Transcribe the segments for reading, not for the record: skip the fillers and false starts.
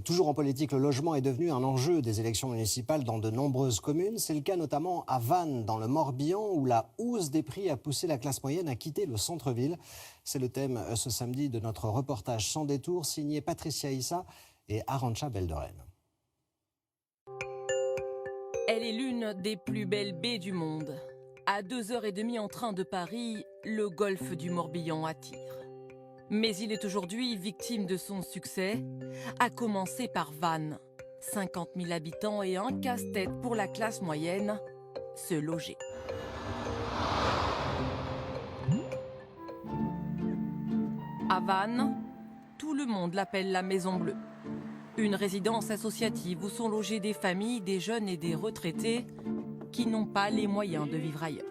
Toujours en politique, le logement est devenu un enjeu des élections municipales dans de nombreuses communes. C'est le cas notamment à Vannes, dans le Morbihan, où la hausse des prix a poussé la classe moyenne à quitter le centre-ville. C'est le thème ce samedi de notre reportage Sans détour, signé Patricia Issa et Arantxa Beldoren. Elle est l'une des plus belles baies du monde. À 2h30 en train de Paris, le golfe du Morbihan attire. Mais il est aujourd'hui victime de son succès, à commencer par Vannes. 50 000 habitants et un casse-tête pour la classe moyenne, se loger. À Vannes, tout le monde l'appelle la Maison Bleue. Une résidence associative où sont logées des familles, des jeunes et des retraités qui n'ont pas les moyens de vivre ailleurs.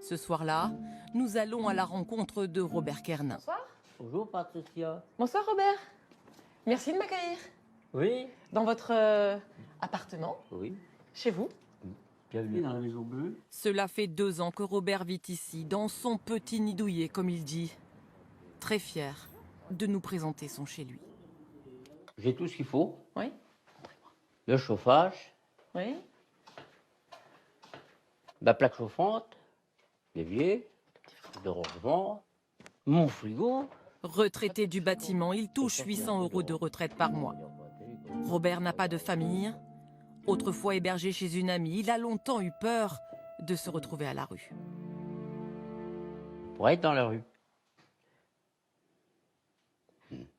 Ce soir-là, nous allons à la rencontre de Robert Kernin. Bonsoir. Bonjour Patricia. Bonsoir Robert. Merci de m'accueillir. Oui. Dans votre appartement, Oui. chez vous. Bienvenue dans la Maison Bleue. Cela fait 2 ans que Robert vit ici, dans son petit nid douillet, comme il dit. Très fier de nous présenter son chez lui. J'ai tout ce qu'il faut. Oui. Le chauffage, Oui. la plaque chauffante, l'évier, le rangement, mon frigo. Retraité du bâtiment, il touche 800 € de retraite par mois. Robert n'a pas de famille. Autrefois hébergé chez une amie, il a longtemps eu peur de se retrouver à la rue. Pour être dans la rue.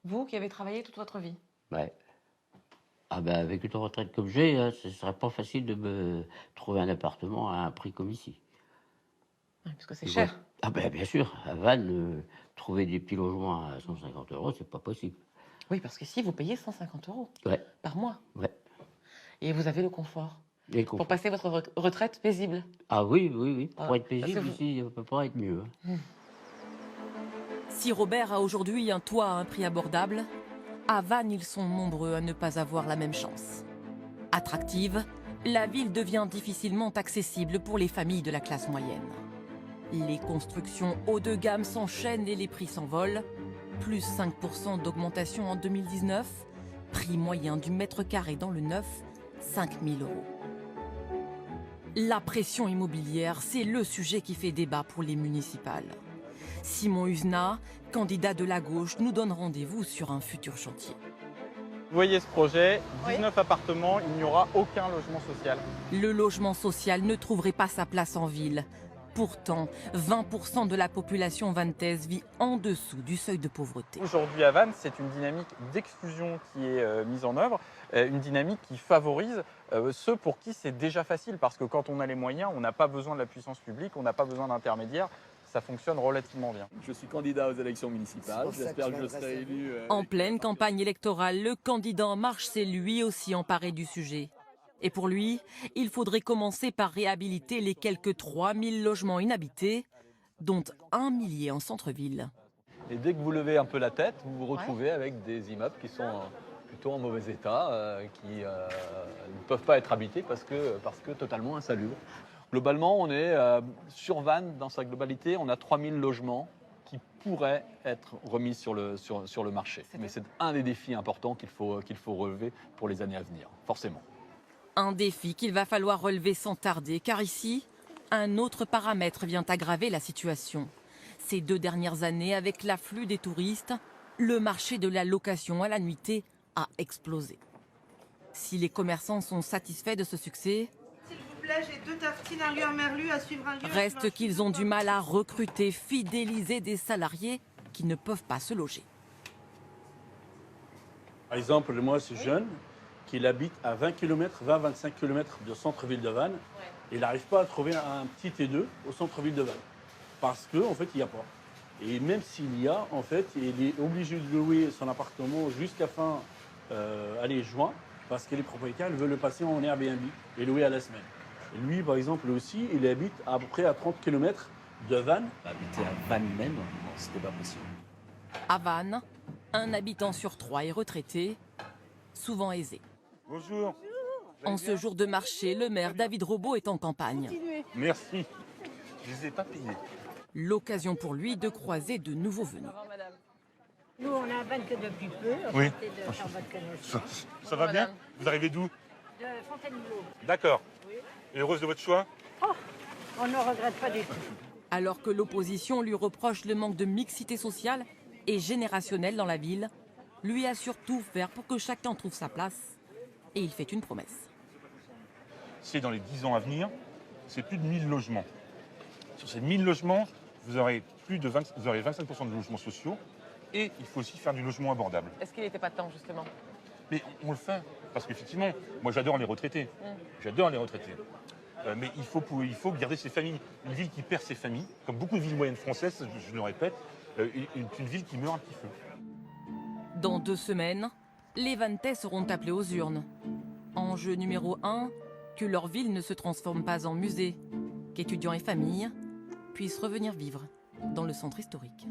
Vous qui avez travaillé toute votre vie. Ouais. Ah ben avec une retraite comme j'ai, hein, ce serait pas facile de me trouver un appartement à un prix comme ici. Oui, parce que c'est Tu cher. vois. Ah ben bien sûr, à Vannes, trouver des petits logements à 150 €, c'est pas possible. Oui, parce qu'ici, vous payez 150 € Ouais, par mois. ouais. Et vous avez le confort. Et le Pour confort. passer votre retraite paisible. Ah oui, oui, oui. Pour Ah, être paisible parce que vous- ici, ça peut pas être mieux. Hein. Si Robert a aujourd'hui un toit à un prix abordable, à Vannes, ils sont nombreux à ne pas avoir la même chance. Attractive, la ville devient difficilement accessible pour les familles de la classe moyenne. Les constructions haut de gamme s'enchaînent et les prix s'envolent. Plus 5% d'augmentation en 2019. Prix moyen du mètre carré dans le neuf, 5 000 €. La pression immobilière, c'est le sujet qui fait débat pour les municipales. Simon Usna, candidat de la gauche, nous donne rendez-vous sur un futur chantier. Vous voyez ce projet, 19 appartements, il n'y aura aucun logement social. Le logement social ne trouverait pas sa place en ville. Pourtant, 20% de la population vantaise vit en dessous du seuil de pauvreté. Aujourd'hui à Vannes, c'est une dynamique d'exclusion qui est mise en œuvre, une dynamique qui favorise ceux pour qui c'est déjà facile, parce que quand on a les moyens, on n'a pas besoin de la puissance publique, on n'a pas besoin d'intermédiaires, ça fonctionne relativement bien. Je suis candidat aux élections municipales. J'espère que je serai élu. En pleine campagne électorale, le candidat En Marche s'est lui aussi emparé du sujet. Et pour lui, il faudrait commencer par réhabiliter les quelques 3000 logements inhabités, dont 1 millier en centre-ville. Et dès que vous levez un peu la tête, vous vous retrouvez avec des immeubles qui sont plutôt en mauvais état, qui ne peuvent pas être habités parce que totalement insalubres. Globalement, on est sur Vannes, dans sa globalité, on a 3000 logements qui pourraient être remis sur le marché. Mais c'est un des défis importants qu'il faut relever pour les années à venir, forcément. Un défi qu'il va falloir relever sans tarder, car ici, un autre paramètre vient aggraver la situation. Ces 2 dernières années, avec l'afflux des touristes, le marché de la location à la nuitée a explosé. Si les commerçants sont satisfaits de ce succès, S'il vous plaît, j'ai 2 tartines, un lieu à merlu à suivre un lieu. reste qu'ils ont du mal à recruter, fidéliser des salariés qui ne peuvent pas se loger. Par exemple, moi, je suis jeune, qui habite à 20 km, 20-25 km du centre-ville de Vannes. Et il n'arrive pas à trouver un petit T2 au centre-ville de Vannes. Parce qu'en fait, il n'y a pas. Et même s'il y a, en fait, il est obligé de louer son appartement jusqu'à fin juin, parce que les propriétaires veulent le passer en Airbnb et louer à la semaine. Et lui, par exemple, aussi, il habite à peu près à 30 km de Vannes. Habiter à Vannes même, non, c'était pas possible. À Vannes, un habitant sur 3 est retraité, souvent aisé. Bonjour. En ce jour de marché, le maire David Robot est en campagne. Merci. Je ne les ai pas payés. L'occasion pour lui de croiser de nouveaux venus. Nous, on a Vannes que depuis peu. Oui. Enchanté de faire votre connaissance. Ça va bien? Vous arrivez d'où? De Fontainebleau. D'accord. Et heureuse de votre choix? Oh, on ne regrette pas du tout. Alors que l'opposition lui reproche le manque de mixité sociale et générationnelle dans la ville, lui assure tout faire pour que chacun trouve sa place. Et il fait une promesse. C'est dans les 10 ans à venir, c'est plus de 1000 logements. Sur ces 1000 logements, vous aurez 25% de logements sociaux et il faut aussi faire du logement abordable. Est-ce qu'il n'était pas temps, justement? Mais on le fait, parce qu'effectivement, moi j'adore les retraités. J'adore les retraités. Mais il faut garder ces familles. Une ville qui perd ses familles, comme beaucoup de villes moyennes françaises, je le répète, une ville qui meurt un petit feu. Dans 2 semaines, les Vanntais seront appelés aux urnes. Enjeu numéro 1, que leur ville ne se transforme pas en musée, qu'étudiants et familles puissent revenir vivre dans le centre historique.